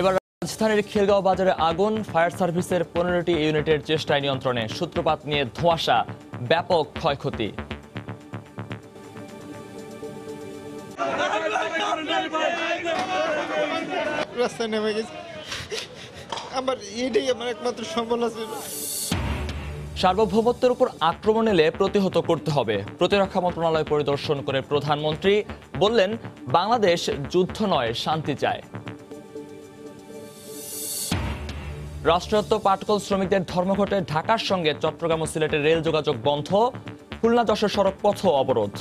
এবার রাজধানীর খিলগাঁও বাজারে আগুন, ফায়ার সার্ভিসের 15টি ইউনিটের চেষ্টায় নিয়ন্ত্রণে, সূত্রপাত নিয়ে ধোঁয়াশা, ব্যাপক ক্ষয়ক্ষতি। রাস্তায় নেমে গেছে, আমার এটাই আমার একমাত্র সম্বল আছে। সার্বভৌমত্বের উপর আক্রমণ এলে প্রতিহত করতে হবে। প্রতিরক্ষা মন্ত্রণালয় পরিদর্শন করে প্রধানমন্ত্রী বললেন, বাংলাদেশ যুদ্ধ নয়, শান্তি চায়। রাষ্ট্রায়ত্ত পাটকল শ্রমিকদের ধর্মঘটে ঢাকার সঙ্গে চট্টগ্রাম ও সিলেটের রেল যোগাযোগ বন্ধ, খুলনা যশোর সড়ক পথ অবরোধ।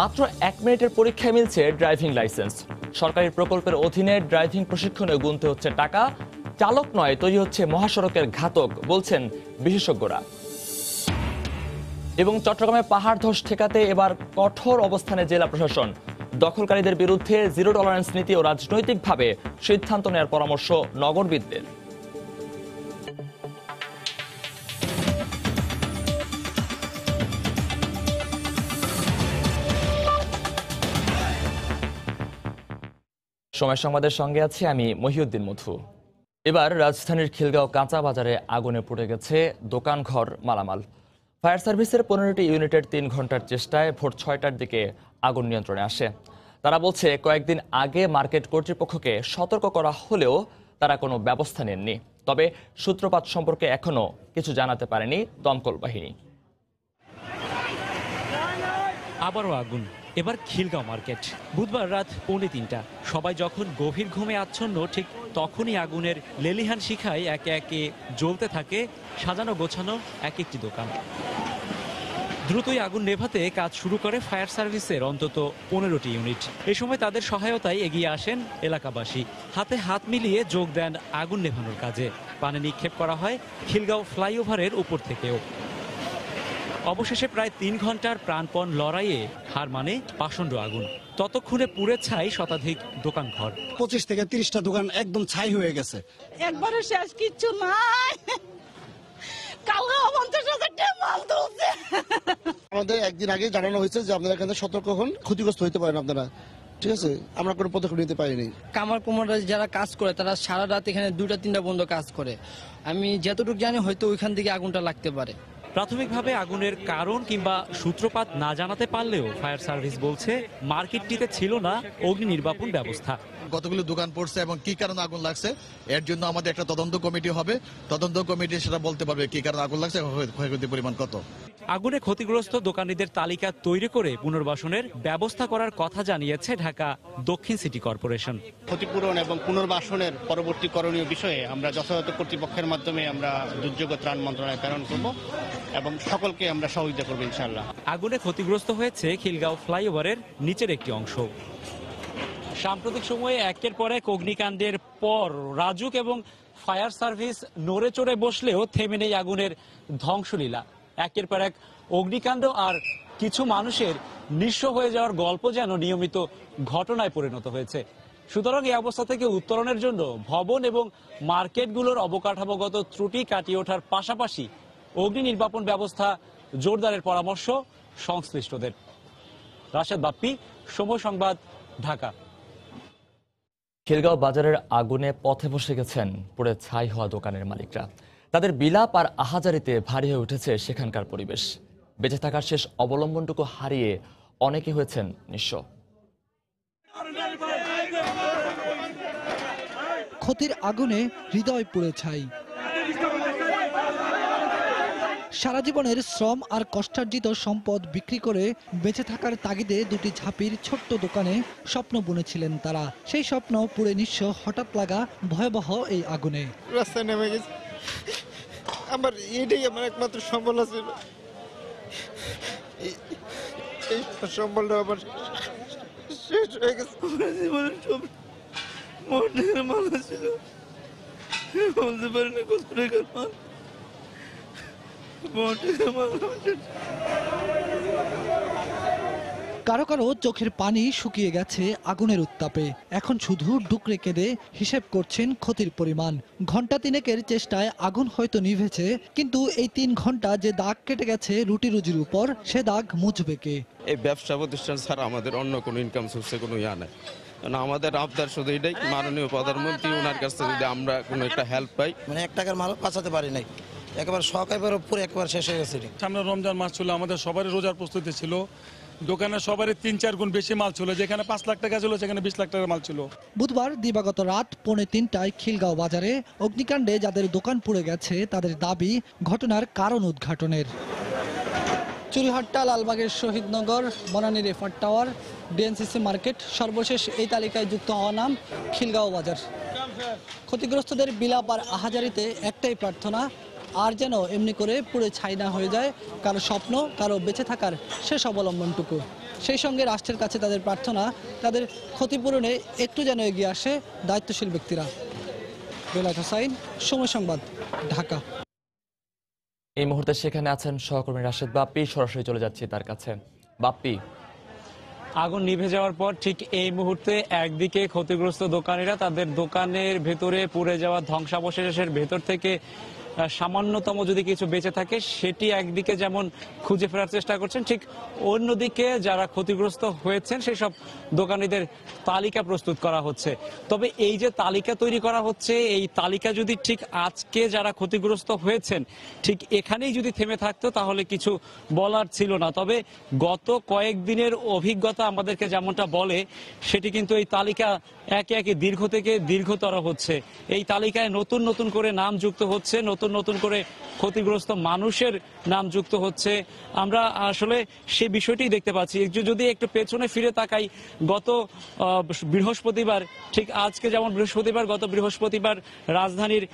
মাত্র 1 মিনিটের পরীক্ষায় মিলছে ড্রাইভিং লাইসেন্স। সরকারি প্রকল্পের অধীনে ড্রাইভিং প্রশিক্ষণে গুনতে হচ্ছে টাকা। চালক নয়, তৈরি হচ্ছে মহাসড়কের ঘাতক, বলছেন বিশেষজ্ঞরা। এবং চট্টগ্রামে পাহাড় ধস ঠেকাতে এবার কঠোর অবস্থানে জেলা প্রশাসন। দখলকারীদের বিরুদ্ধে জিরো টলারেন্স নীতি ও রাজনৈতিকভাবে সিদ্ধান্ত নেওয়ার পরামর্শ নগরবিদদের। সময় সংবাদের সঙ্গে আছি আমি মহিউদ্দিন মধু। এবার রাজধানীর খিলগাঁও কাঁচা বাজারে আগুনে পুড়ে গেছে দোকানঘর, মালামাল। ফায়ার সার্ভিসের 15টি ইউনিটের 3 ঘন্টার চেষ্টায় ভোর 6টার দিকে আগুন নিয়ন্ত্রণে আসে। তারা বলছে, কয়েকদিন আগে মার্কেট কর্তৃপক্ষকে সতর্ক করা হলেও তারা কোনো ব্যবস্থা নেননি। তবে সূত্রপাত সম্পর্কে এখনো কিছু জানাতে পারেনি দমকল বাহিনী। আবারও আগুন, এবার খিলগাঁও মার্কেট। বুধবার রাত 2:45। সবাই যখন গভীর ঘুমে আচ্ছন্ন, ঠিক তখনই আগুনের লেলিহান শিখায় একে একে জ্বলতে থাকে সাজানো গোছানো এক একটি দোকান। দ্রুতই আগুন নেভাতে কাজ শুরু করে ফায়ার সার্ভিসের অন্তত 15টি ইউনিট। এ সময় তাদের সহায়তায় এগিয়ে আসেন এলাকাবাসী। হাতে হাত মিলিয়ে যোগ দেন আগুন নেভানোর কাজে। পানি নিক্ষেপ করা হয় খিলগাঁও ফ্লাইওভারের উপর থেকেও। অবশেষে প্রায় 3 ঘন্টার প্রাণপণ লড়াইয়ে হার মানে পাষণ্ড আগুন। ততক্ষণে পুড়ে ছাই শতাধিক দোকানঘর। 25 থেকে 30টা দোকান একদম ছাই হয়ে গেছে। একবারে শেষ, কিচ্ছু নাই। আমাদের একদিন আগে জানানো হয়েছে যে আপনারা এখানে সতর্ক হন, ক্ষতিগ্রস্ত হতে পারেন আপনারা। ঠিক আছে, আমরা কোনো পদক্ষেপ নিতে পারিনি। কামার কুমাররা যারা কাজ করে তারা সারা রাত এখানে 2টা-3টা পর্যন্ত কাজ করে। আমি যতটুকু জানি হয়তো ওইখান থেকে আগুনটা লাগতে পারে। প্রাথমিকভাবে আগুনের কারণ কিংবা সূত্রপাত না জানাতে পারলেও ফায়ার সার্ভিস বলছে, মার্কেটটিতে ছিল না অগ্নি নির্বাপন ব্যবস্থা। কতগুলো দোকান পড়ছে এবং কি কারণে আগুন লাগছে, এর জন্য আমাদের একটা তদন্ত কমিটি হবে। তদন্ত কমিটি সেটা বলতে পারবে কি কারণে আগুন লাগছে, ক্ষয়ক্ষতির পরিমাণ কত। আগুনে ক্ষতিগ্রস্ত দোকানীদের তালিকা তৈরি করে পুনর্বাসনের ব্যবস্থা করার কথা জানিয়েছে ঢাকা দক্ষিণ সিটি কর্পোরেশন। ক্ষতিপূরণ এবং পুনর্বাসনের পরবর্তী করণীয় বিষয়ে আমরা যথাযথ কর্তৃপক্ষের মাধ্যমে আমরা দুর্যোগ ত্রাণ মন্ত্রণালয়ে প্রেরণ করব এবং সকলকে আমরা সহযোগিতা করব ইনশাআল্লাহ। আগুনে ক্ষতিগ্রস্ত হয়েছে খিলগাঁও ফ্লাইওভারের নিচের একটি অংশ। সাম্প্রতিক সময়ে একের পর এক অগ্নিকাণ্ডের পর রাজুক এবং ফায়ার সার্ভিস নড়ে চড়ে বসলেও থেমে নেই আগুনের ধ্বংসলীলা। একের পর এক অগ্নিকাণ্ড আর কিছু মানুষের নিঃস্ব হয়ে যাওয়ার গল্প যেন নিয়মিত ঘটনায় পরিণত হয়েছে। সুতরাং এই অবস্থা থেকে উত্তরণের জন্য ভবন এবং মার্কেটগুলোর অবকাঠামোগত ত্রুটি কাটিয়ে ওঠার পাশাপাশি অগ্নি নির্বাপন ব্যবস্থা জোরদারের পরামর্শ সংশ্লিষ্টদের। রাশেদ বাপ্পি, সময় সংবাদ, ঢাকা। খিলগাঁও বাজারের আগুনে পথে বসে গেছেন পুড়ে ছাই হওয়া দোকানের মালিকরা। তাদের বিলাপ আর আহাজারিতে ভারী হয়ে উঠেছে সেখানকার পরিবেশ। বেঁচে থাকার শেষ অবলম্বনটুকু হারিয়ে অনেকে হয়েছেন নিঃস্ব। ক্ষতির আগুনে হৃদয় পুড়ে ছাই। সারা জীবনের শ্রম আর কষ্টার্জিত সম্পদ বিক্রি করে বেঁচে থাকার তাগিদে 2টি ঝাঁপির ছোট্ট দোকানে স্বপ্ন বুনেছিলেন তারা। সেই স্বপ্ন পুড়ে নিঃস্ব হঠাৎ লাগা ভয়াবহ এই আগুনে। রাস্তায় নেমে গেছে, আমার এটাই আমার একমাত্র সম্বল আছে। এই সম্বলটা আমার শেষ হয়ে গেছে। জীবনের সব মনের মালা ছিল, বলতে পারি না কত টাকার মাল। কারো কারো চোখের পানি শুকিয়ে গেছে আগুনের উত্তাপে। এখন শুধু ডুকরে কেঁদে হিসেব করছেন ক্ষতির পরিমাণ। ঘন্টা তিনেকের চেষ্টায় আগুন হয়তো নিভেছে, কিন্তু এই 3 ঘন্টা যে দাগ কেটে গেছে রুটি রুজির উপর, সে দাগ মুছবে কে? এই ব্যবসা প্রতিষ্ঠান ছাড়া আমাদের অন্য কোনো ইনকাম সোর্সে কোনো ইয়া নাই। আমাদের আবদার শুধু এটাই, মাননীয় প্রধানমন্ত্রী ওনার কাছ থেকে যদি আমরা কোনো একটা হেল্প পাই। 1 টাকার মাল বাঁচাতে পারি নাই, একেবারে সকালের পুরো একবার শেষ হয়ে গেছে। সামনে রমজান মাস ছিল, আমাদের সবারই রোজার প্রস্তুতি ছিল। দোকানে সবারই 3-4 গুণ বেশি মাল ছিল, যেখানে 5 লাখ টাকা ছিল সেখানে 20 লাখ টাকার মাল ছিল। বুধবার দিবাগত রাত 2:45টায় খিলগাঁও বাজারে অগ্নিকাণ্ডে যাদের দোকান পুড়ে গেছে তাদের দাবি ঘটনার কারণ উদ্ঘাটনের। চুরিহাট্টা, লালবাগের শহীদনগর, বনানীর এফআর টাওয়ার, ডিএনসিসি মার্কেট, সর্বশেষ এই তালিকায় যুক্ত হওয়া নাম খিলগাঁও বাজার। ক্ষতিগ্রস্তদের বিলাপ আর আহাজারিতে একটাই প্রার্থনা, আর যেন এমনি করে পুড়ে ছাই না হয়ে যায় কারো স্বপ্ন, কারো বেঁচে থাকার শেষ অবলম্বনটুকু। সেই সঙ্গে রাষ্ট্রের কাছে তাদের প্রার্থনা, তাদের ক্ষতিপূরণে একটু যেন এগিয়ে আসে দায়িত্বশীল ব্যক্তিরা। বেলায়েত হোসাইন, সময় সংবাদ, ঢাকা। এই মুহূর্তে সেখানে আছেন সহকর্মী রাশেদ বাপ্পি, সরাসরি চলে যাচ্ছি তার কাছে। বাপ্পি, আগুন নিভে যাওয়ার পর ঠিক এই মুহূর্তে একদিকে ক্ষতিগ্রস্ত দোকানিরা তাদের দোকানের ভেতরে পুড়ে যাওয়া ধ্বংসাবশেষের ভেতর থেকে সামান্যতম যদি কিছু বেঁচে থাকে সেটি একদিকে যেমন খুঁজে ফেরার চেষ্টা করছেন, ঠিক অন্যদিকে যারা ক্ষতিগ্রস্ত হয়েছেন সেই সব দোকানিদের তালিকা প্রস্তুত করা হচ্ছে। তবে এই যে তালিকা তৈরি করা হচ্ছে, এই তালিকা যদি ঠিক আজকে যারা ক্ষতিগ্রস্ত হয়েছেন ঠিক এখানেই যদি থেমে থাকতো তাহলে কিছু বলার ছিল না। তবে গত কয়েকদিনের অভিজ্ঞতা আমাদেরকে যেমনটা বলে, সেটি কিন্তু এই তালিকা একে একে দীর্ঘ থেকে দীর্ঘতর হচ্ছে। এই তালিকায় নতুন নতুন করে নাম যুক্ত হচ্ছে, নতুন নতুন করে ক্ষতিগ্রস্ত মানুষের নাম যুক্ত হচ্ছে। আমরা আসলে সে বিষয়টি দেখতে পাচ্ছি। যদি একটু পেছনে ফিরে তাকাই, গত বৃহস্পতিবার, ঠিক আজকে যেমন বৃহস্পতিবার, গত বৃহস্পতিবার রাজধানীর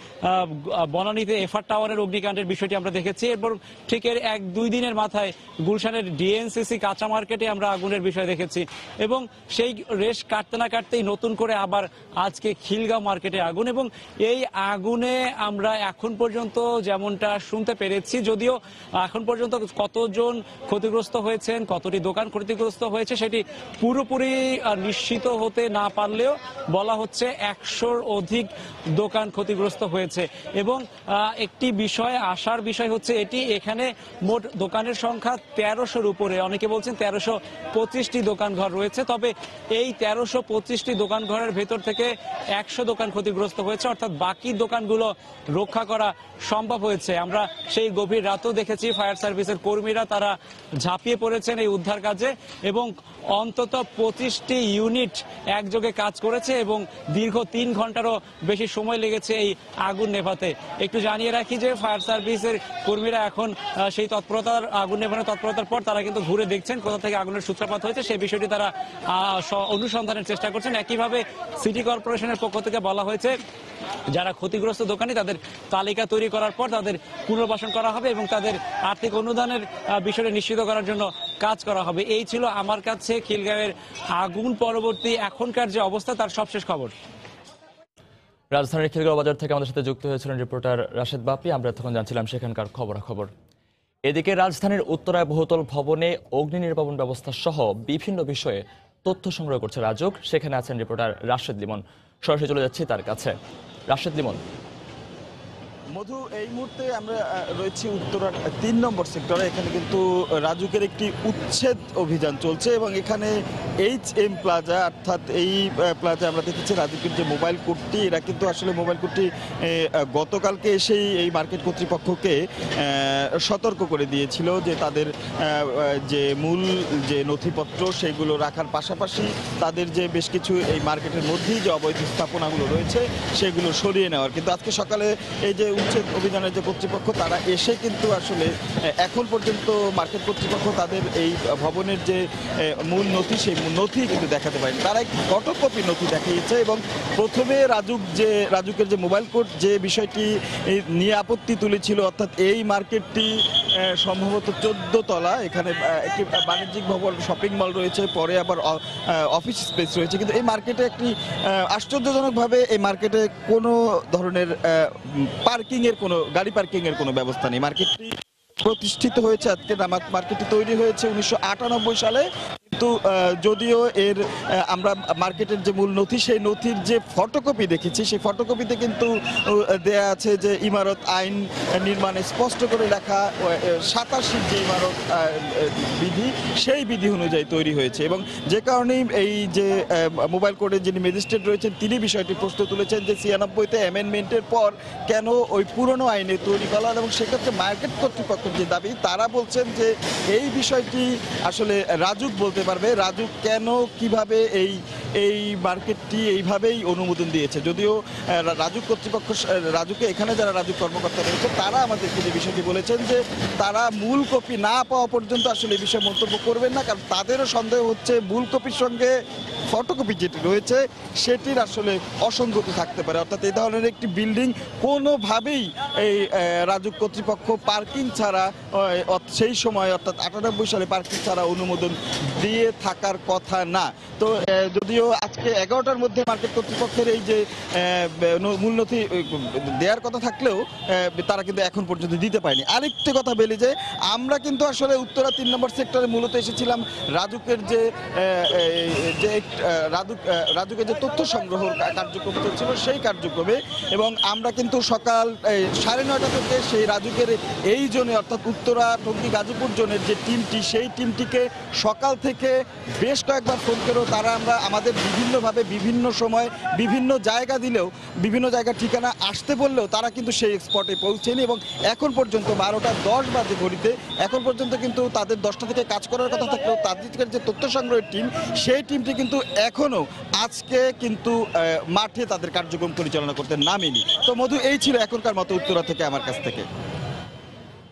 বনানীতে এফআর টাওয়ারের অগ্নিকাণ্ডের বিষয়টি আমরা দেখেছি। এরপর ঠিক এর 1-2 দিনের মাথায় গুলশানের ডিএনসিসি কাঁচা মার্কেটে আমরা আগুনের বিষয় দেখেছি, এবং সেই রেশ কাটতে না কাটতেই নতুন করে আবার আজকে খিলগাঁও মার্কেটে আগুন। এবং এই আগুনে আমরা এখন পর্যন্ত যেমনটা শুনতে পেরেছি, যদিও এখন পর্যন্ত কতজন ক্ষতিগ্রস্ত হয়েছেন, কতটি দোকান ক্ষতিগ্রস্ত হয়েছে সেটি পুরোপুরি নিশ্চিত হতে না পারলেও বলা হচ্ছে 100-র অধিক দোকান ক্ষতিগ্রস্ত হয়েছে। এবং একটি বিষয়, আশার বিষয় হচ্ছে এটি, এখানে মোট দোকানের সংখ্যা 1300-র উপরে, অনেকে বলছেন 1325টি দোকান ঘর রয়েছে। তবে এই 1325টি দোকান ঘরের ভেতর থেকে 100 দোকান ক্ষতিগ্রস্ত হয়েছে, অর্থাৎ বাকি দোকানগুলো রক্ষা করা সম্ভব হয়েছে। আমরা সেই গভীর রাতেও দেখেছি ফায়ার সার্ভিসের কর্মীরা তারা ঝাঁপিয়ে পড়েছেন এই উদ্ধার কাজে, এবং অন্তত 25টি ইউনিট একযোগে কাজ করেছে এবং দীর্ঘ 3 ঘন্টারও বেশি সময় লেগেছে এই আগুন নেভাতে। একটু জানিয়ে রাখি যে ফায়ার সার্ভিসের কর্মীরা এখন সেই তৎপরতার, আগুন নেভানোর তৎপরতার পর তারা কিন্তু ঘুরে দেখছেন কোথা থেকে আগুনের সূত্রপাত হয়েছে, সেই বিষয়টি তারা অনুসন্ধানের চেষ্টা করছেন। একইভাবে সিটি কর্পোরেশনের পক্ষ থেকে বলা হয়েছে যারা ক্ষতিগ্রস্ত দোকানি তাদের তালিকা তৈরি করার পর তাদের পুনর্বাসন করা হবে এবং তাদের আর্থিক অনুদানের বিষয়টি নিশ্চিত করার জন্য কাজ করা হবে। এই ছিল আমার কাছে খিলগাঁওয়ের আগুন পরবর্তী এখনকার যে অবস্থা তার সবশেষ খবর। রাজধানীর খিলগাঁও বাজার থেকে আমাদের সাথে যুক্ত হয়েছিলেন রিপোর্টার রাশেদ বাপ্পি। আমরা তখন জানছিলাম সেখানকার খবরাখবর। এদিকে রাজধানীর উত্তরায় বহুতল ভবনে অগ্নি নির্বাপন ব্যবস্থা সহ বিভিন্ন বিষয়ে তথ্য সংগ্রহ করছে রাজুক। সেখানে আছেন রিপোর্টার রাশেদ লিমন, সরাসরি চলে যাচ্ছি তার কাছে। রাশেদ লিমন। মধু, এই মুহূর্তে আমরা রয়েছি উত্তরার 3 নম্বর সেক্টরে। এখানে কিন্তু রাজুকের একটি উচ্ছেদ অভিযান চলছে এবং এখানে HM প্লাজা, অর্থাৎ এই প্লাজা আমরা দেখেছি রাজুকের যে মোবাইল কোর্টটি, এরা কিন্তু আসলে মোবাইল কোর্টটি গতকালকে এসেই এই মার্কেট কর্তৃপক্ষকে সতর্ক করে দিয়েছিল যে তাদের যে মূল যে নথিপত্র সেগুলো রাখার পাশাপাশি তাদের যে বেশ কিছু এই মার্কেটের মধ্যেই যে অবৈধ স্থাপনাগুলো রয়েছে সেগুলো সরিয়ে নেওয়ার। কিন্তু আজকে সকালে এই যে উচ্ছেদ অভিযানের যে কর্তৃপক্ষ তারা এসে কিন্তু আসলে এখন পর্যন্ত মার্কেট কর্তৃপক্ষ তাদের এই ভবনের যে মূল নথি সেই নথি কিন্তু দেখাতে পারেনি। তারা একটি ফটোকপি নথি দেখিয়েছে এবং প্রথমে রাজুকের যে মোবাইল কোর্ট যে বিষয়টি নিয়ে আপত্তি তুলেছিল, অর্থাৎ এই মার্কেটটি সম্ভবত 14 তলা, এখানে একটি বাণিজ্যিক ভবন, শপিং মল রয়েছে, পরে আবার অফিস স্পেস রয়েছে, কিন্তু এই মার্কেটে একটি আশ্চর্যজনকভাবে এই মার্কেটে কোনো ধরনের গাড়ি পার্কিং এর কোনো ব্যবস্থা নেই। মার্কেটটি প্রতিষ্ঠিত হয়েছে, আজকে মার্কেটটি তৈরি হয়েছে 1998 সালে। তো যদিও এর আমরা মার্কেটের যে মূল নথি সেই নথির যে ফটোকপি দেখেছি সেই ফটোকপিতে কিন্তু দেয়া আছে যে ইমারত আইন নির্মাণে স্পষ্ট করে লেখা 87 যে ইমারত বিধি সেই বিধি অনুযায়ী তৈরি হয়েছে এবং যে কারণেই এই যে মোবাইল কোর্টের যিনি ম্যাজিস্ট্রেট রয়েছেন তিনি বিষয়টি প্রশ্ন তুলেছেন যে 96-তে অ্যামেন্ডমেন্টের পর কেন ওই পুরনো আইনে তৈরি করা এবং সেক্ষেত্রে মার্কেট কর্তৃপক্ষের যে দাবি তারা বলছেন যে এই বিষয়টি আসলে রাজুক বলতে পারবে রাজুক কেন কিভাবে এই মার্কেটটি এইভাবেই অনুমোদন দিয়েছে। যদিও রাজুক কর্তৃপক্ষ রাজুকে এখানে যারা রাজুক কর্মকর্তা রয়েছে তারা আমাদেরকে যে বিষয়টি বলেছেন যে তারা মূল কপি না পাওয়া পর্যন্ত আসলে এই বিষয়ে মন্তব্য করবেন না, কারণ তাদেরও সন্দেহ হচ্ছে মূল কপির সঙ্গে ফটোকপি যেটি রয়েছে সেটির আসলে অসঙ্গতি থাকতে পারে। অর্থাৎ এই ধরনের একটি বিল্ডিং কোনোভাবেই এই রাজুক কর্তৃপক্ষ পার্কিং ছাড়া সেই সময় অর্থাৎ 98 সালে পার্কিং ছাড়া অনুমোদন দিয়ে থাকার কথা না। তো যদিও আজকে 11টার মধ্যে মার্কেট কর্তৃপক্ষের এই যে মূল নথি দেওয়ার কথা থাকলেও তারা কিন্তু এখন পর্যন্ত দিতে পারেনি। আরেকটি কথা বলি যে আমরা কিন্তু আসলে উত্তরা 3 নম্বর সেক্টরে মূলত এসেছিলাম রাজুকের যে রাজুকের যে তথ্য সংগ্রহ কার্যক্রম চলছিল সেই কার্যক্রমে এবং আমরা কিন্তু সকাল 9:30 থেকে সেই রাজুকের এই জোনে অর্থাৎ উত্তরা টঙ্গী গাজীপুর জোনের যে টিমটি সেই টিমটিকে সকাল থেকে বেশ কয়েকবার ফোন করেও তারা আমরা আমাদের বিভিন্নভাবে বিভিন্ন সময় বিভিন্ন জায়গা দিলেও বিভিন্ন জায়গার ঠিকানা আসতে বললেও তারা কিন্তু সেই স্পটে পৌঁছেনি এবং এখন পর্যন্ত 12:10 বাজে ঘড়িতে এখন পর্যন্ত কিন্তু তাদের 10টা থেকে কাজ করার কথা থাকলেও তাদের যে তথ্য সংগ্রহের টিম সেই টিমটি কিন্তু এখনও আজকে কিন্তু মাঠে তাদের কার্যক্রম পরিচালনা করতে নামেনি। তো মধু, এই ছিল এখনকার মতো উত্তরা থেকে আমার কাছ থেকে।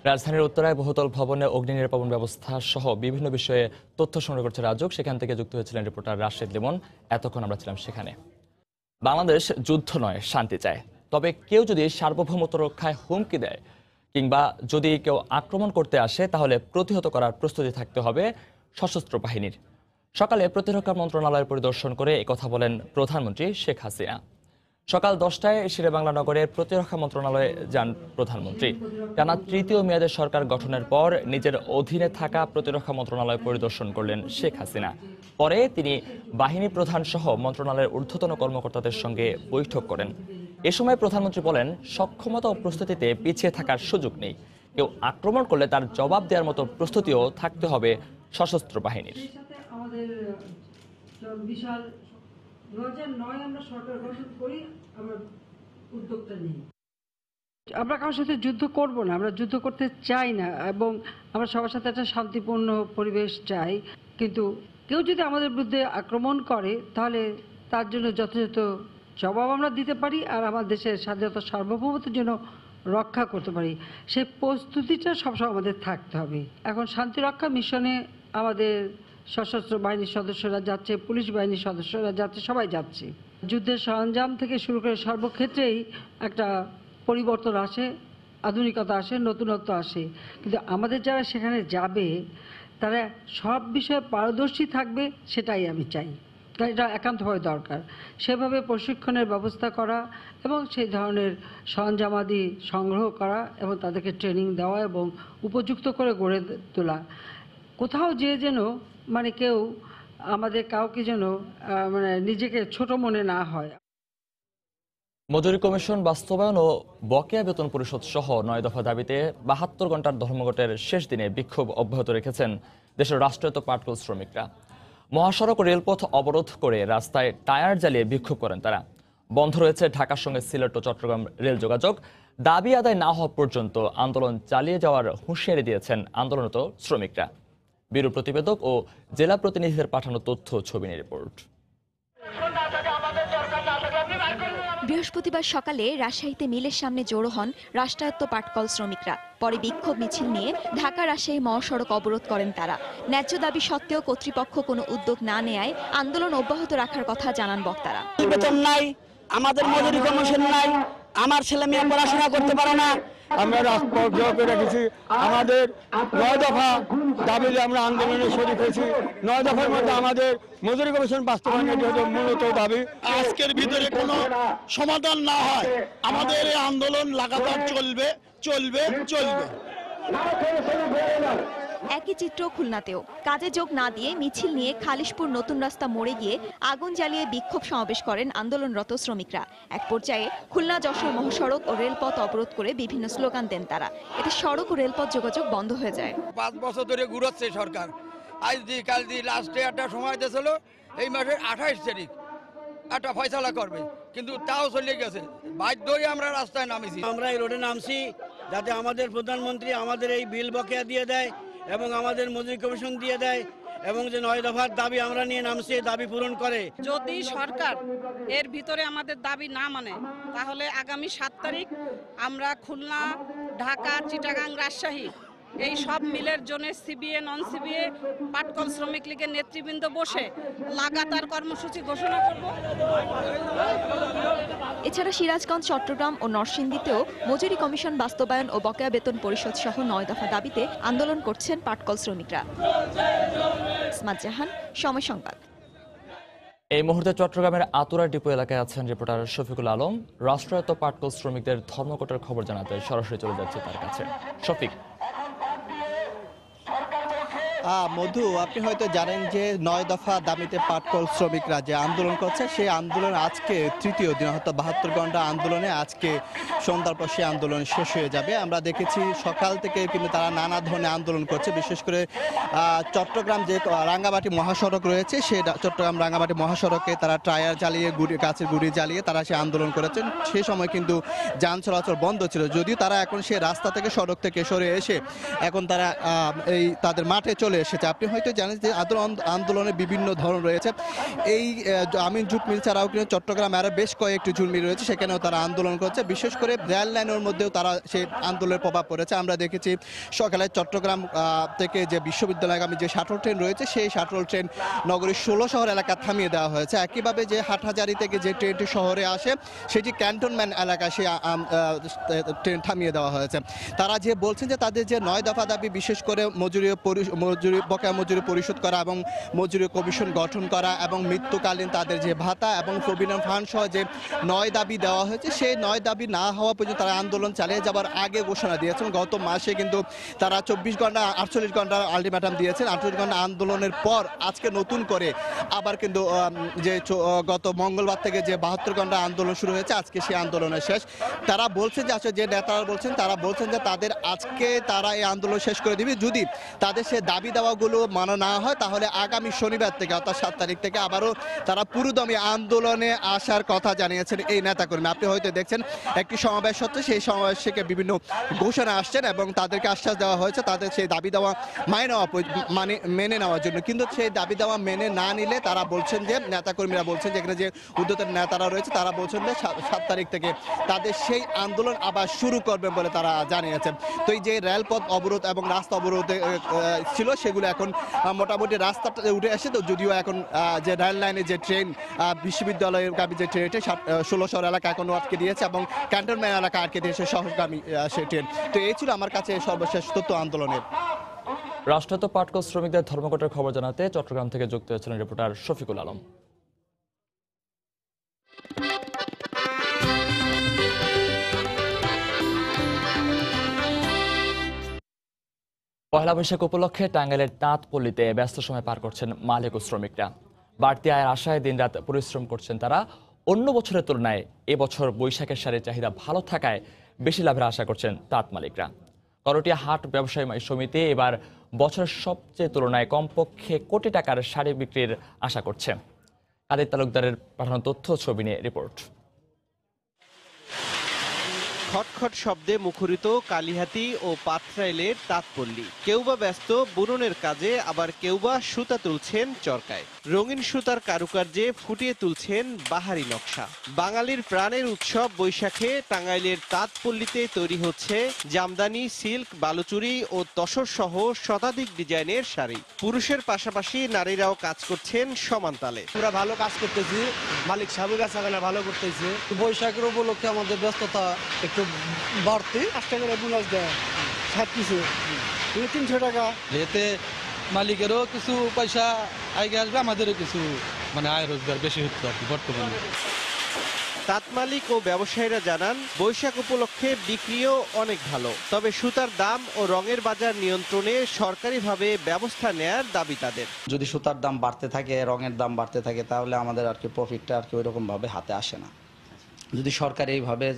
রাজধানীর উত্তরায় বহুতল ভবনে অগ্নি নির্বাপন ব্যবস্থা সহ বিভিন্ন বিষয়ে তথ্য সংগ্রহ করছে রাজুক। সেখান থেকে যুক্ত হয়েছিলেন রিপোর্টার রাশেদ লিমন। এতক্ষণ আমরা ছিলাম সেখানে। বাংলাদেশ যুদ্ধ নয়, শান্তি চায়। তবে কেউ যদি সার্বভৌমত্ব রক্ষায় হুমকি দেয় কিংবা যদি কেউ আক্রমণ করতে আসে তাহলে প্রতিহত করার প্রস্তুতি থাকতে হবে সশস্ত্র বাহিনীর। সকালে প্রতিরক্ষা মন্ত্রণালয় পরিদর্শন করে একথা বলেন প্রধানমন্ত্রী শেখ হাসিনা। সকাল 10টায় শেরেবাংলা নগরের প্রতিরক্ষা মন্ত্রণালয়ে যান প্রধানমন্ত্রী। টানা তৃতীয় মেয়াদের সরকার গঠনের পর নিজের অধীনে থাকা প্রতিরক্ষা মন্ত্রণালয় পরিদর্শন করলেন শেখ হাসিনা। পরে তিনি বাহিনী প্রধান সহ মন্ত্রণালয়ের ঊর্ধ্বতন কর্মকর্তাদের সঙ্গে বৈঠক করেন। এ সময় প্রধানমন্ত্রী বলেন, সক্ষমতা ও প্রস্তুতিতে পিছিয়ে থাকার সুযোগ নেই। কেউ আক্রমণ করলে তার জবাব দেওয়ার মতো প্রস্তুতিও থাকতে হবে সশস্ত্র বাহিনীর। বিশাল 2009 আমরা সরকার গঠন করি, আমরা উদ্যোগটা নিই। আমরা কারোর সাথে যুদ্ধ করব না, আমরা যুদ্ধ করতে চাই না এবং আমরা সবার সাথে একটা শান্তিপূর্ণ পরিবেশ চাই। কিন্তু কেউ যদি আমাদের বিরুদ্ধে আক্রমণ করে তাহলে তার জন্য যথাযথ জবাব আমরা দিতে পারি আর আমার দেশের স্বাধীনতা সার্বভৌমত্বের জন্য রক্ষা করতে পারি। সেই প্রস্তুতিটা সবসময় আমাদের থাকতে হবে। এখন শান্তিরক্ষা মিশনে আমাদের সশস্ত্র বাহিনীর সদস্যরা যাচ্ছে, পুলিশ বাহিনীর সদস্যরা যাচ্ছে, সবাই যাচ্ছে। যুদ্ধের সরঞ্জাম থেকে শুরু করে সর্বক্ষেত্রেই একটা পরিবর্তন আসে, আধুনিকতা আসে, নতুনত্ব আসে। কিন্তু আমাদের যারা সেখানে যাবে তারা সব বিষয়ে পারদর্শী থাকবে, সেটাই আমি চাই। কারণ এটা একান্তভাবে দরকার। সেভাবে প্রশিক্ষণের ব্যবস্থা করা এবং সেই ধরনের সরঞ্জামাদি সংগ্রহ করা এবং তাদেরকে ট্রেনিং দেওয়া এবং উপযুক্ত করে গড়ে তোলা। কোথাও যেন কেউ আমাদের কাউকে যেন নিজেকে ছোট মনে না হয়। মজুরি কমিশন বাস্তবায়ন ও বকেয়া বেতন পরিশোধ সহ 9 দফা দাবিতে 72 ঘন্টার ধর্মঘটের শেষ দিনে বিক্ষোভ অব্যাহত রেখেছেন দেশের রাষ্ট্রায়ত্ত পাটকল শ্রমিকরা। মহাসড়ক ও রেলপথ অবরোধ করে রাস্তায় টায়ার জ্বালিয়ে বিক্ষোভ করেন তারা। বন্ধ রয়েছে ঢাকার সঙ্গে সিলেট ও চট্টগ্রাম রেল যোগাযোগ। দাবি আদায় না হওয়া পর্যন্ত আন্দোলন চালিয়ে যাওয়ার হুঁশিয়ারি দিয়েছেন আন্দোলনরত শ্রমিকরা। ব্যুরো প্রতিবেদক ও জেলা প্রতিনিধিদের পাঠানো তথ্য ছবি নিয়ে রিপোর্ট। বৃহস্পতিবার সকালে রাজশাহীতে মিলের সামনে জড়ো হন রাষ্ট্রায়ত্ত পাটকল শ্রমিকরা। পরে বিক্ষোভ মিছিল নিয়ে ঢাকা রাজশাহী মহাসড়ক অবরোধ করেন তারা। ন্যায্য দাবি সত্ত্বেও কর্তৃপক্ষ কোনো উদ্যোগ না নেয়ায় আন্দোলন অব্যাহত রাখার কথা জানান বক্তারা। বেতন নাই, আমাদের মজুরি কমিশন নাই, আমার ছেলে মেয়ে পড়াশোনা করতে পারে না। আমরা রাজপথ জয় করে রেখেছি। আমাদের 9 দফা দাবিতে আমরা আন্দোলনে শরীক হয়েছি। 9 দফার মধ্যে আমাদের মজুরি কমিশন বাস্তবায়নের জন্য মূলত দাবি। আজকের ভিতরে কোনো সমাধান না হয় আমাদের এই আন্দোলন লাগাতার চলবে। একই চিত্র খুলনাতেও কাজে যোগ না দিয়ে মিছিল নিয়ে খালিশপুর নতুন রাস্তা মোড়ে গিয়ে আগুন জ্বালিয়ে বিক্ষোভ সমাবেশ করেন আন্দোলনরত শ্রমিকরা। এক পর্যায়ে খুলনা যশোর মহাসড়ক ও রেলপথ অবরোধ করে বিভিন্ন স্লোগান দেন তারা। এতে সড়ক ও রেলপথ যোগাযোগ বন্ধ হয়ে যায়। 5 বছর ধরে ঘুরাচ্ছে সরকার, আজ দি কাল দি লাস্টে একটা সময় দিয়েছিল এই মাসের 28 তারিখ একটা ফয়সালা করবে, কিন্তু তাও চলে গেছে। বাধ্য হয়ে আমরা রাস্তায় নামিছি। আমরা এই রোডে নামছি যাতে আমাদের প্রধানমন্ত্রী আমাদের এই বিল বকেয়া দিয়ে দেয় এবং আমাদের মজুরি কমিশন দিয়ে দেয় এবং যে 9 দফার দাবি আমরা নিয়ে নামছি দাবি পূরণ করে। যদি সরকার এর ভিতরে আমাদের দাবি না মানে তাহলে আগামী 7 তারিখ আমরা খুলনা, ঢাকা, চিটাগাং, রাজশাহী এই সব মিলের জন্য সিবিএ, নন সিবিএ, পাটকল শ্রমিক লীগের নেতৃবৃন্দ বসে লাগাতার কর্মসূচি ঘোষণা করব। এছাড়া সিরাজগঞ্জ, চট্টগ্রাম ও নরসিংদীতেও মজুরি কমিশন বাস্তবায়ন ও বকেয়া বেতন পরিশোধ সহ 9 দফা দাবিতে আন্দোলন করছেন পাটকল শ্রমিকরা। ইসমাত জাহান, সময় সংবাদ। এই মুহূর্তে চট্টগ্রামের আতুরা ডিপো এলাকায় আছেন রিপোর্টার শফিকুল আলম। রাষ্ট্রায়ত্ত পাটকল শ্রমিকদের ধর্মঘটের খবর জানাতে সরাসরি চলে যাচ্ছে তার কাছে। শফিক, মধু, আপনি হয়তো জানেন যে 9 দফা দাবিতে পাটকল শ্রমিকরা যে আন্দোলন করছে সেই আন্দোলন আজকে তৃতীয় দিন, অর্থাৎ 72 ঘন্টা আন্দোলনে আজকে সন্ধ্যার পর সেই আন্দোলন শেষ হয়ে যাবে। আমরা দেখেছি সকাল থেকে কিন্তু তারা নানা ধরনের আন্দোলন করছে, বিশেষ করে চট্টগ্রাম যে রাঙ্গামাটি মহাসড়ক রয়েছে সেই চট্টগ্রাম রাঙ্গামাটি মহাসড়কে তারা টায়ার জ্বালিয়ে গাছের গুড়ি জ্বালিয়ে তারা সে আন্দোলন করেছেন। সেই সময় কিন্তু যান চলাচল বন্ধ ছিল, যদিও তারা এখন সে রাস্তা থেকে সড়ক থেকে সরে এসে এখন তারা এই তাদের মাঠে চলে এসেছে। আপনি হয়তো জানেন যে আন্দোলনের বিভিন্ন ধরন রয়েছে। এই আমিন জুট মিল ছাড়াও কিন্তু চট্টগ্রামে আরো বেশ কয়েকটি জুট মিল রয়েছে, সেখানেও তারা আন্দোলন করছে। বিশেষ করে রেল লাইনের মধ্যেও তারা সেই আন্দোলনের প্রভাব পড়েছে। আমরা দেখেছি সকালে চট্টগ্রাম থেকে যে বিশ্ববিদ্যালয়গামী যে শাটল ট্রেন রয়েছে সেই শাটল ট্রেন নগরীর 16 শহর এলাকা থামিয়ে দেওয়া হয়েছে। একইভাবে যে হাটহাজারী থেকে যে ট্রেনটি শহরে আসে সেটি ক্যান্টনমেন্ট এলাকা সেই ট্রেন থামিয়ে দেওয়া হয়েছে। তারা যে বলছেন যে তাদের যে 9 দফা দাবি, বিশেষ করে বকেয়া মজুরি পরিশোধ করা এবং মজুরি কমিশন গঠন করা এবং মৃত্যুকালীন তাদের যে ভাতা এবং প্রভিডেন্ট ফান্ড সহ যে 9 দাবি দেওয়া হয়েছে সেই 9 দাবি না হওয়া পর্যন্ত তারা আন্দোলন চালিয়ে যাবার আগে ঘোষণা দিয়েছেন। গত মাসে কিন্তু তারা 24 ঘন্টা 48 ঘন্টার আলটিমেটাম দিয়েছেন। 48 ঘন্টা আন্দোলনের পর আজকে নতুন করে আবার কিন্তু যে গত মঙ্গলবার থেকে যে 72 ঘন্টা আন্দোলন শুরু হয়েছে, আজকে সেই আন্দোলনের শেষ। তারা বলছেন যে আসলে যে নেতারা বলছেন তারা বলছেন যে তাদের আজকে তারা এই আন্দোলন শেষ করে দিবে। যদি তাদের সে দাবি দেওয়াগুলো মানা না হয় তাহলে আগামী শনিবার থেকে অর্থাৎ 7 তারিখ থেকে আবারও তারা পুরোদমে আন্দোলনে আসার কথা জানিয়েছেন এই নেতাকর্মী। আপনি হয়তো দেখছেন একটি সমাবেশ হচ্ছে, সেই সমাবেশ থেকে বিভিন্ন ঘোষণা আসছেন এবং তাদেরকে আশ্বাস দেওয়া হয়েছে তাদের সেই দাবি দেওয়া মেনে নেওয়ার জন্য। কিন্তু সেই দাবি দেওয়া মেনে না নিলে তারা বলছেন যে নেতাকর্মীরা বলছেন যে এখানে যে উদ্যোগের নেতারা রয়েছে তারা বলছেন যে 7 তারিখ থেকে তাদের সেই আন্দোলন আবার শুরু করবেন বলে তারা জানিয়েছেন। তো এই যে রেলপথ অবরোধ এবং রাস্তা অবরোধ ছিল সেগুলো এখন মোটামুটি রাস্তাটা উঠে আসে। তো যদিও এখন যে রেল লাইনে যে ট্রেন বিশ্ববিদ্যালয়ের গামী যে ট্রেনটি 16 শহর এলাকা এখনো আটকে দিয়েছে এবং ক্যান্টনমেন্ট এলাকা আটকে দিয়েছে শহরগামী সে ট্রেন। তো এই ছিল আমার কাছে সর্বশেষ তথ্য আন্দোলনের। রাষ্ট্রায়ত্ত পাটকল শ্রমিকদের ধর্মঘটের খবর জানাতে চট্টগ্রাম থেকে যুক্ত হয়েছিলেন রিপোর্টার শফিকুল আলম। পয়লা বৈশাখ উপলক্ষে টাঙ্গাইলের তাঁতপল্লীতে ব্যস্ত সময় পার করছেন মালিক ও শ্রমিকরা। বাড়তি আয়ের আশায় দিনরাত পরিশ্রম করছেন তারা। অন্য বছরের তুলনায় এবছর বৈশাখের শাড়ির চাহিদা ভালো থাকায় বেশি লাভের আশা করছেন তাঁত মালিকরা। করটিয়া হাট ব্যবসায়ী সমিতি এবার বছরের সবচেয়ে তুলনায় কমপক্ষে কোটি টাকার শাড়ি বিক্রির আশা করছে। কাদের তালুকদারের পাঠানো তথ্য ছবি নিয়ে রিপোর্ট। খটখট শব্দে মুখরিত কালিহাতি ও পাথরাইলের তাঁতপল্লী। কেউ বা ব্যস্ত বুননের কাজে, আবার কেউ বা সুতা তুলছেন চরকায়। রঙিন সুতার কারুকার্যে ফুটিয়ে তুলছেন বাহারি নকশা। বাঙালির প্রাণের উৎসব বৈশাখে টাঙ্গাইলের তাঁতপল্লীতে তৈরি হচ্ছে জামদানি, সিল্ক, বালুচুরি ও তসর সহ শতাধিক ডিজাইনের শাড়ি। পুরুষের পাশাপাশি নারীরাও কাজ করছেন সমান তালে। আমরা ভালো কাজ করতেছি, মালিক সাহেব কাছাকাছি ভালো করতেছে। বৈশাখের উপলক্ষে আমাদের ব্যস্ততা একটু বাড়তি। 5 টাকা করে বোনাস দেয়, সব কিছু 300 টাকা। এতে মালিকেরও কিছু পয়সা আগে আসবে, আমাদেরও কিছু আয় রোজগার বেশি হচ্ছে আর কি বর্তমানে। তাঁত মালিক ও ব্যবসায়ীরা জানান বৈশাখ উপলক্ষে বিক্রিও অনেক ভালো, তবে সুতার দাম ও রঙের বাজার নিয়ন্ত্রণে সরকারিভাবে ব্যবস্থা নেয়ার দাবি তাদের। যদি সুতার দাম বাড়তে থাকে, রঙের দাম বাড়তে থাকে, তাহলে আমাদের আর কি প্রফিটটা আর কি ওইরকম ভাবে হাতে আসে না। যদি সরকার এইভাবে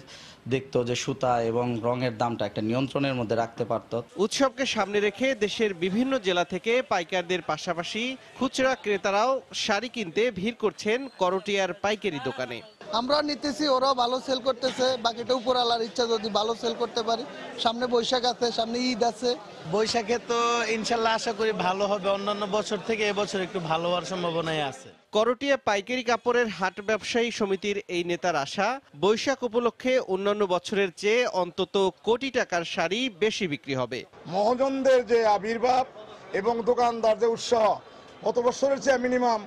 দেখতো যে সুতা এবং রঙের দামটা একটা নিয়ন্ত্রণের মধ্যে রাখতে পারত। উৎসবকে সামনে রেখে দেশের বিভিন্ন জেলা থেকে পাইকারদের পাশাপাশি খুচরা ক্রেতারাও শাড়ি কিনতে ভিড় করছেন করটিয়ার পাইকারি দোকানে। আমরা নিতেছি, ওরাও ভালো সেল করতেছে, বাকিটা উপরওয়ালার ইচ্ছা, যদি ভালো সেল করতে পারি। সামনে বৈশাখ আছে, সামনে ঈদ আছে। বৈশাখে তো ইনশাল্লাহ আশা করি ভালো হবে, অন্যান্য বছর থেকে এবছর একটু ভালো হওয়ার সম্ভাবনাই আছে। করটিয়া পাইকারি কাপড়ের হাট ব্যবসায়ী সমিতির এই নেতার আশা, বৈশাখ উপলক্ষে অন্যান্য বছরের চেয়ে অন্তত কোটি টাকার শাড়ি বেশি বিক্রি হবে। মহাজনদের যে আবির্ভাব এবং দোকানদার যে উৎসাহ, গত বছরের চেয়ে মিনিমাম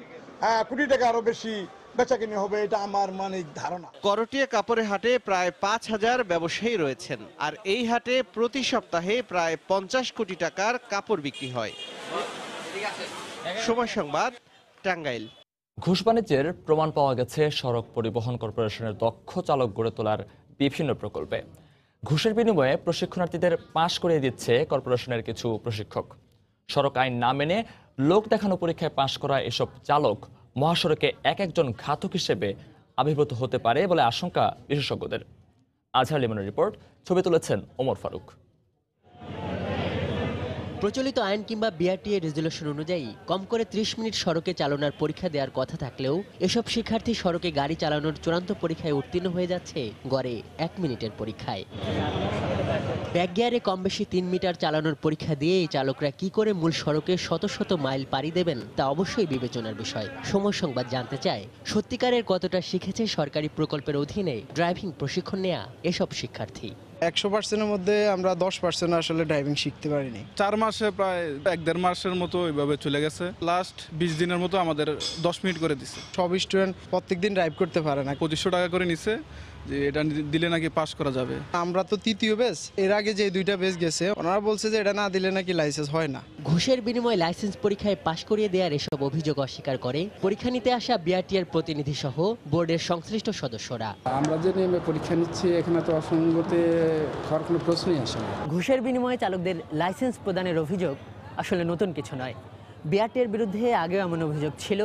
কোটি টাকা আরো বেশি বেচাকিনি হবে, এটা আমার মানিক ধারণা। করটিয়া কাপড়ের হাটে প্রায় 5,000 ব্যবসায়ী রয়েছেন, আর এই হাটে প্রতি সপ্তাহে প্রায় 50 কোটি টাকার কাপড় বিক্রি হয়। সময় সংবাদ, টাঙ্গাইল। ঘুষ বাণিজ্যের প্রমাণ পাওয়া গেছে সড়ক পরিবহন কর্পোরেশনের দক্ষ চালক গড়ে তোলার বিভিন্ন প্রকল্পে। ঘুষের বিনিময়ে প্রশিক্ষণার্থীদের পাশ করিয়ে দিচ্ছে কর্পোরেশনের কিছু প্রশিক্ষক। সড়ক আইন না মেনে লোক দেখানো পরীক্ষায় পাশ করা এসব চালক মহাসড়কে একজন ঘাতক হিসেবে আবির্ভূত হতে পারে বলে আশঙ্কা বিশেষজ্ঞদের। আজহার লিমনের রিপোর্ট, ছবি তুলেছেন ওমর ফারুক। প্রচলিত আইন কিংবা বিআরটিএ রেজুলেশন অনুযায়ী কম করে 30 মিনিট সড়কে চালানোর পরীক্ষা দেওয়ার কথা থাকলেও এসব শিক্ষার্থী সড়কে গাড়ি চালানোর চূড়ান্ত পরীক্ষায় উত্তীর্ণ হয়ে যাচ্ছে গড়ে 1 মিনিটের পরীক্ষায়। ব্যাক গিয়ারে কম বেশি 3 মিটার চালানোর পরীক্ষা দিয়ে এই চালকরা কি করে মূল সড়কে শত শত মাইল পাড়ি দেবেন তা অবশ্যই বিবেচনার বিষয়। সময় সংবাদ জানতে চায় সত্যিকারের কতটা শিখেছে সরকারি প্রকল্পের অধীনে ড্রাইভিং প্রশিক্ষণ নেয়া এসব শিক্ষার্থী। 100%-এর মধ্যে আমরা 10% আসলে ড্রাইভিং শিখতে পারিনি। 4 মাসে প্রায় 1-1.5 মাসের মতো এইভাবে চলে গেছে। লাস্ট 20 দিনের মতো আমাদের 10 মিনিট করে দিচ্ছে। সব স্টুডেন্ট প্রত্যেকদিন ড্রাইভ করতে পারে না। 2500 টাকা করে নিচ্ছে, যে এটা দিলে নাকি পাস করা যাবে। আমরা তো তৃতীয় বেস, এর আগে যে 2টা বেস গেছে ওনারা বলছে যে এটা না দিলে নাকি লাইসেন্স হয় না। ঘুষের বিনিময়ে লাইসেন্স পরীক্ষায় পাশ করিয়ে দেওয়ার এসব অভিযোগ অস্বীকার করে পরীক্ষা নিতে আসা বিআরটিআর প্রতিনিধি সহ বোর্ডের সংশ্লিষ্ট সদস্যরা। আমরা যে নিয়মে পরীক্ষা নিচ্ছি এখানে তো অসঙ্গতি হওয়ার কোনো প্রশ্নই আসে না। ঘুষের বিনিময়ে চালকদের লাইসেন্স প্রদানের অভিযোগ আসলে নতুন কিছু নয়। বিআরটিআর বিরুদ্ধে আগেও এমন অভিযোগ ছিল,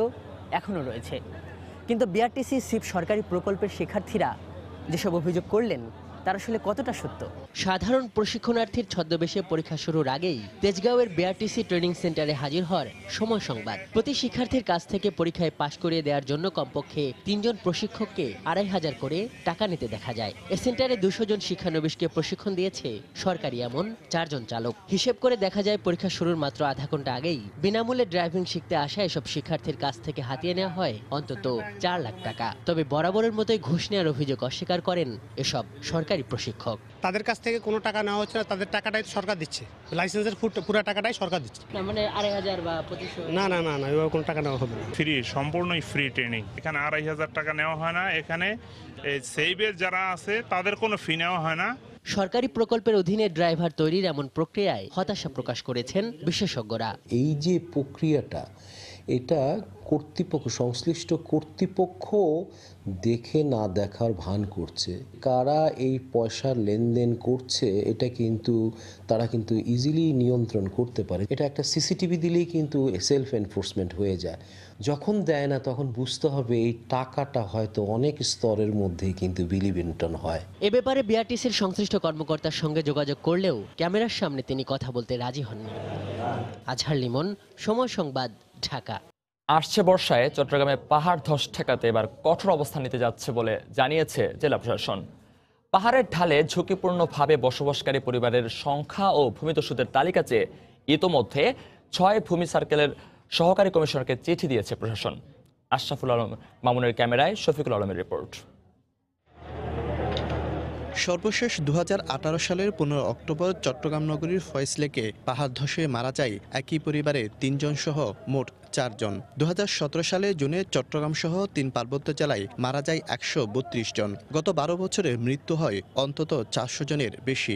এখনও রয়েছে। কিন্তু বিআরটিসি সিপ সরকারি প্রকল্পের শিক্ষার্থীরা যেসব অভিযোগ করলেন তার আসলে কতটা সত্য? সাধারণ প্রশিক্ষণার্থীর ছদ্মবেশে পরীক্ষা শুরুর আগেই তেজগাঁওয়ের বিআরটিসি ট্রেনিং সেন্টারে হাজির হওয়ার সময় সংবাদ। প্রতি শিক্ষার্থীর কাছ থেকে পরীক্ষায় পাশ করিয়ে দেওয়ার জন্য কমপক্ষে 3 জন প্রশিক্ষককে 2500 করে টাকা নিতে দেখা যায়। এ সেন্টারে 200 জন শিক্ষানবিশকে প্রশিক্ষণ দিয়েছে সরকারি এমন 4 জন চালক। হিসেব করে দেখা যায় পরীক্ষা শুরুর মাত্র আধা ঘন্টা আগেই বিনামূল্যে ড্রাইভিং শিখতে আসা এসব শিক্ষার্থীর কাছ থেকে হাতিয়ে নেওয়া হয় অন্তত 4 লাখ টাকা। তবে বরাবরের মতোই ঘুষ নেওয়ার অভিযোগ অস্বীকার করেন এসব সরকারি প্রশিক্ষক। তাদের কাছ থেকে কোনো টাকা নেওয়া হচ্ছে না, তাদের টাকাটাই সরকার দিচ্ছে, লাইসেন্সের পুরো টাকাটাই সরকার দিচ্ছে। মানে 2500 বা 2500? না না না না, এভাবে কোনো টাকা নেওয়া হবে না। ফ্রি, সম্পূর্ণই ফ্রি ট্রেনিং। এখানে 2500 টাকা নেওয়া হয় না। এখানে সেইবের যারা আছে তাদের কোনো ফি নেওয়া হয় না। সরকারি প্রকল্পের অধীনে ড্রাইভার তৈরির এমন প্রক্রিয়ায় হতাশা প্রকাশ করেছেন বিশেষজ্ঞরা। এই যে প্রক্রিয়াটা, এটা কর্তৃপক্ষ, সংশ্লিষ্ট কর্তৃপক্ষ দেখে না দেখার ভান করছে। কারা এই পয়সার লেনদেন করছে এটা কিন্তু তারা কিন্তু ইজিলি নিয়ন্ত্রণ করতে পারে। এটা একটা সিসিটিভি দিলেই কিন্তু সেলফ এনফোর্সমেন্ট হয়ে যায়। যখন দেয় না তখন বুঝতে হবে এই টাকাটা হয়তো অনেক স্তরের মধ্যেই কিন্তু বিলি বন্টন হয়। এ ব্যাপারে বিআরটিসির সংশ্লিষ্ট কর্মকর্তার সঙ্গে যোগাযোগ করলেও ক্যামেরার সামনে তিনি কথা বলতে রাজি হননি। আজহার লিমন, সময় সংবাদ, ঢাকা। আসছে বর্ষায় চট্টগ্রামে পাহাড় ধস ঠেকাতে এবার কঠোর অবস্থান নিতে যাচ্ছে বলে জানিয়েছে জেলা প্রশাসন। পাহাড়ের ঢালে ঝুঁকিপূর্ণভাবে বসবাসকারী পরিবারের সংখ্যা ও ভূমিদস্যুদের তালিকা চেয়ে ইতোমধ্যে 6 ভূমি সার্কেলের সহকারী কমিশনারকে চিঠি দিয়েছে প্রশাসন। আশরাফুল আলম মামুনের ক্যামেরায় শফিকুল আলমের রিপোর্ট। সর্বশেষ 2018 সালের 15 অক্টোবর চট্টগ্রাম নগরীর ফয়েজ লেকে পাহাড় ধসে মারা যায় একই পরিবারে 3 জন সহ মোট 4 জন। 2017 সালে জুনে চট্টগ্রাম সহ 3 পার্বত্য জেলায় মারা যায় 132 জন। গত 12 বছরে মৃত্যু হয় অন্তত 400 জনের বেশি।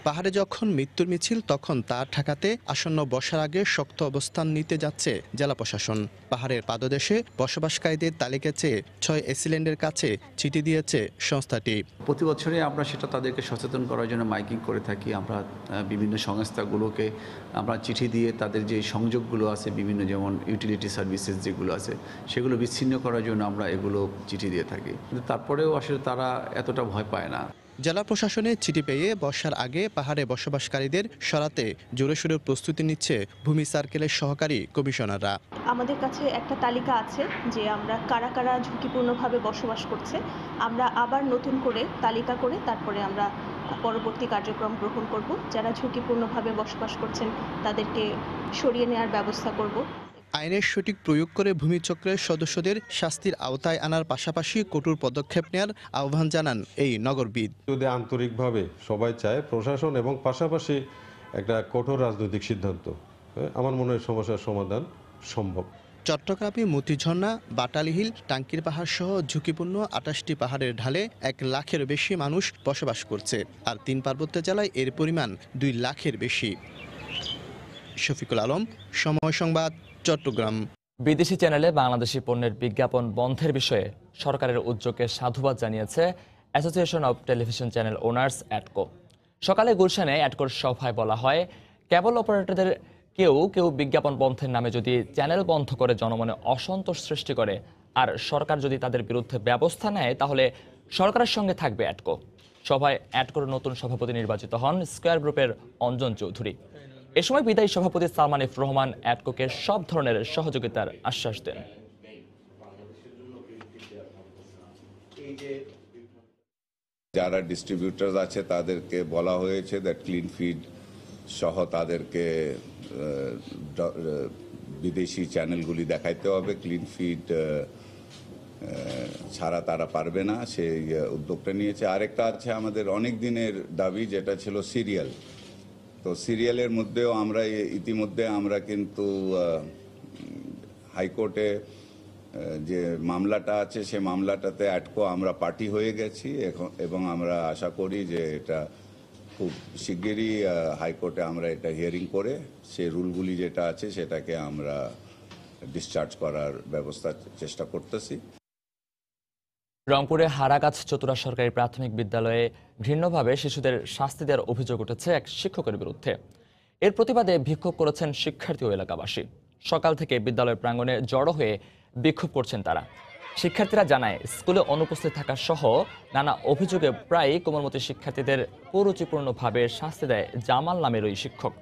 পাহাড়ে যখন মৃত্যুর মিছিল তখন তা ঠেকাতে আসন্ন বর্ষার আগে শক্ত অবস্থান নিতে যাচ্ছে জেলা প্রশাসন। পাহাড়ের পাদদেশে বসবাসকারীদের তালিকা চেয়ে 6 এসিল্যান্ডের কাছে চিঠি দিয়েছে সংস্থাটি। প্রতি বছরে আমরা সেটা তাদেরকে সচেতন করার জন্য মাইকিং করে থাকি। আমরা বিভিন্ন সংস্থাগুলোকে আমরা চিঠি দিয়ে তাদের যে সংযোগগুলো আছে বিভিন্ন যেমন ইউটিলিটি সার্ভিসেস যেগুলো আছে সেগুলো বিচ্ছিন্ন করার জন্য আমরা এগুলো চিঠি দিয়ে থাকি, কিন্তু তারপরেও আসলে তারা এতটা ভয় পায় না। জেলা প্রশাসনের চিঠি পেয়ে বর্ষার আগে পাহাড়ে বসবাসকারীদের সরাতে জোরেশোরে প্রস্তুতি নিচ্ছে ভূমি সার্কেলের সহকারী কমিশনাররা। আমাদের কাছে একটা তালিকা আছে যে আমরা কারা কারা ঝুঁকিপূর্ণভাবে বসবাস করছে, আমরা আবার নতুন করে তালিকা করে তারপরে আমরা পরবর্তী কার্যক্রম গ্রহণ করব। যারা ঝুঁকিপূর্ণভাবে বসবাস করছেন তাদেরকে সরিয়ে নেওয়ার ব্যবস্থা করব। আইনের সঠিক প্রয়োগ করে ভূমিচক্রের সদস্যদের শাস্তির আওতায় আনার পাশাপাশি কঠোর পদক্ষেপ নেওয়ার আহ্বান জানান এই নগরবিদ। যদি আন্তরিকভাবে সবাই চায় প্রশাসন এবং পাশাপাশি একটা কঠোর রাজনৈতিক সিদ্ধান্ত, আমার মনে হয় সমস্যার সমাধান সম্ভব। চট্টগ্রামে মতিঝর্ণা, বাটালি হিল, টাঙ্কির পাহাড় সহ ঝুঁকিপূর্ণ 28টি পাহাড়ের ঢালে 1 লাখের বেশি মানুষ বসবাস করছে, আর 3 পার্বত্য জেলায় এর পরিমাণ 2 লাখের বেশি। শফিকুল আলম, সময় সংবাদ, চট্টগ্রাম। বিদেশি চ্যানেলে বাংলাদেশি পণ্যের বিজ্ঞাপন বন্ধের বিষয়ে সরকারের উদ্যোগকে সাধুবাদ জানিয়েছে association of television channel owners ATCO. সকালে গুলশানে অ্যাডকোর সভায় বলা হয়, কেবল অপারেটরদের কেউ বিজ্ঞাপন বন্ধের নামে যদি চ্যানেল বন্ধ করে জনমনে অসন্তোষ সৃষ্টি করে আর সরকার যদি তাদের বিরুদ্ধে ব্যবস্থা নেয় তাহলে সরকারের সঙ্গে থাকবে অ্যাডকো। সভায় অ্যাডকোর নতুন সভাপতি নির্বাচিত হন স্কয়ার গ্রুপের অঞ্জন চৌধুরী। এ সময় বিদায়ী সভাপতি সালমান এফ রহমান অ্যাডকোকে সব ধরনের সহযোগিতার আশ্বাস দেন। যারা ডিস্ট্রিবিউটার আছে তাদেরকে বলা হয়েছে দ্যাট ক্লিন ফিড সহ তাদেরকে বিদেশি চ্যানেলগুলি দেখাইতে হবে। ক্লিন ফিড ছাড়া তারা পারবে না, সেই উদ্যোগটা নিয়েছে। আরেকটা আছে আমাদের অনেক দিনের দাবি, যেটা ছিল সিরিয়াল। তো সিরিয়ালের মধ্যেও আমরা ইতিমধ্যে আমরা কিন্তু হাইকোর্টে যে মামলাটা আছে সে মামলাটাতে অ্যাডকো আমরা পার্টি হয়ে গেছি এবং আমরা আশা করি যে এটা খুব শিগগিরই হাইকোর্টে আমরা এটা হিয়ারিং করে সেই রুলগুলি যেটা আছে সেটাকে আমরা ডিসচার্জ করার ব্যবস্থা চেষ্টা করতেছি। রংপুরে হারাগাছ চতুরা সরকারি প্রাথমিক বিদ্যালয়ে ঘৃণ্যভাবে শিশুদের শাস্তি দেওয়ার অভিযোগ উঠেছে এক শিক্ষকের বিরুদ্ধে। এর প্রতিবাদে বিক্ষোভ করেছেন শিক্ষার্থী ও এলাকাবাসী। সকাল থেকে বিদ্যালয়ের প্রাঙ্গণে জড়ো হয়ে বিক্ষোভ করছেন তারা। শিক্ষার্থীরা জানায়, স্কুলে অনুপস্থিত থাকা সহ নানা অভিযোগে প্রায় কোমলমতি শিক্ষার্থীদের কুরুচিপূর্ণভাবে শাস্তি দেয় জামাল নামের ওই শিক্ষক।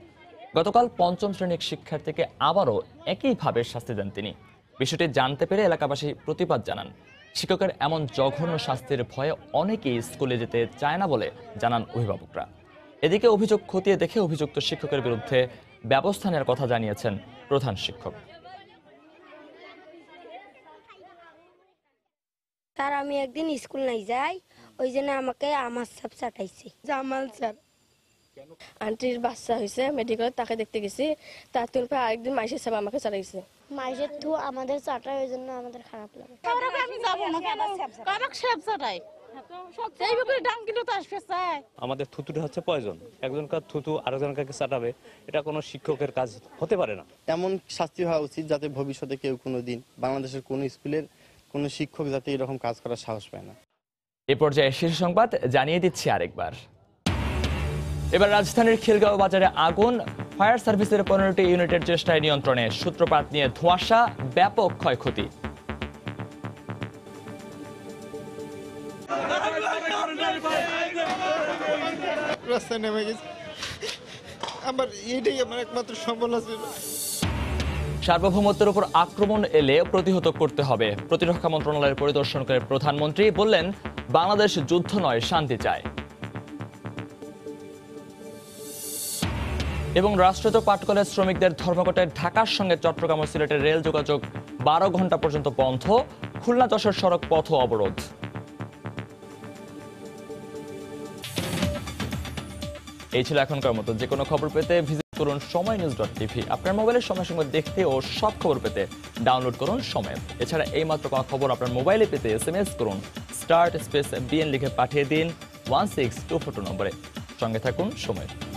গতকাল 5ম শ্রেণীর শিক্ষার্থীকে আবারও একইভাবে শাস্তি দেন তিনি। বিষয়টি জানতে পেরে এলাকাবাসী প্রতিবাদ জানান। শিক্ষকের এমন জঘন্য শাস্তির ভয়ে অনেকেই স্কুলে যেতে চায় না বলে জানান অভিভাবকরা। এদিকে অভিযোগ খতিয়ে দেখে অভিযুক্ত শিক্ষকের বিরুদ্ধে ব্যবস্থা নেওয়ার কথা জানিয়েছেন প্রধান শিক্ষক। স্যার, আমি একদিন স্কুল নাই যাই, ওই জন্য আমাকে আমার সাপ চাটাইছে। জামাল স্যার, আন্টির বাচ্চা হয়েছে মেডিকেল, তাকে দেখতে গেছি, তার তুলপে আরেকদিন মাইশের সাপ আমাকে চাটাইছে। মাইশের থু আমাদের চাটায়, ওই জন্য আমাদের খারাপ লাগে। আমাদের থুতুটা হচ্ছে পয়জন, একজনকার থুতু আরেকজনকে চাটাবে, এটা কোনো শিক্ষকের কাজ হতে পারে না। এমন শাস্তি হওয়া উচিত যাতে ভবিষ্যতে কেউ কোনোদিন বাংলাদেশের কোনো স্কুলের কোনো শিক্ষক যাতে এরকম কাজ করার সাহস পায় না। এ পর্যায়ে শীর্ষ সংবাদ জানিয়ে দিচ্ছি আরেকবার। এবার রাজধানীর খিলগাঁও বাজারে আগুন, ফায়ার সার্ভিসের 15টি ইউনিটের চেষ্টায় নিয়ন্ত্রণে, সূত্রপাত নিয়ে ধোঁয়াশা, ব্যাপক ক্ষয়ক্ষতি। রাস্তায় নেমে গেছে, এটাই আমার একমাত্র সম্বল ছিল। সার্বভৌমত্বের উপর আক্রমণ এলে প্রতিহত করতে হবে। প্রতিরক্ষা মন্ত্রণালয়ের পরিদর্শন করে প্রধানমন্ত্রী বললেন, বাংলাদেশ যুদ্ধ নয়, শান্তি চায়। এবং রাষ্ট্রায়ত্ত পাটকলের শ্রমিকদের ধর্মঘটে ঢাকার সঙ্গে চট্টগ্রাম ও সিলেটের রেল যোগাযোগ 12 ঘন্টা পর্যন্ত বন্ধ, খুলনা যশোর সড়ক পথ অবরোধ। এই ছিল এখনকার মতো। যে কোনো খবর পেতে ভিজিট করুন সময়নিউজ.tv। আপনার মোবাইলের সময় সংবাদ দেখতে ও সব খবর পেতে ডাউনলোড করুন সময়। এছাড়া এই মাত্র পাওয়া খবর আপনার মোবাইলে পেতে SMS করুন *BN লিখে পাঠিয়ে দিন 16242 নম্বরে। সঙ্গে থাকুন সময়।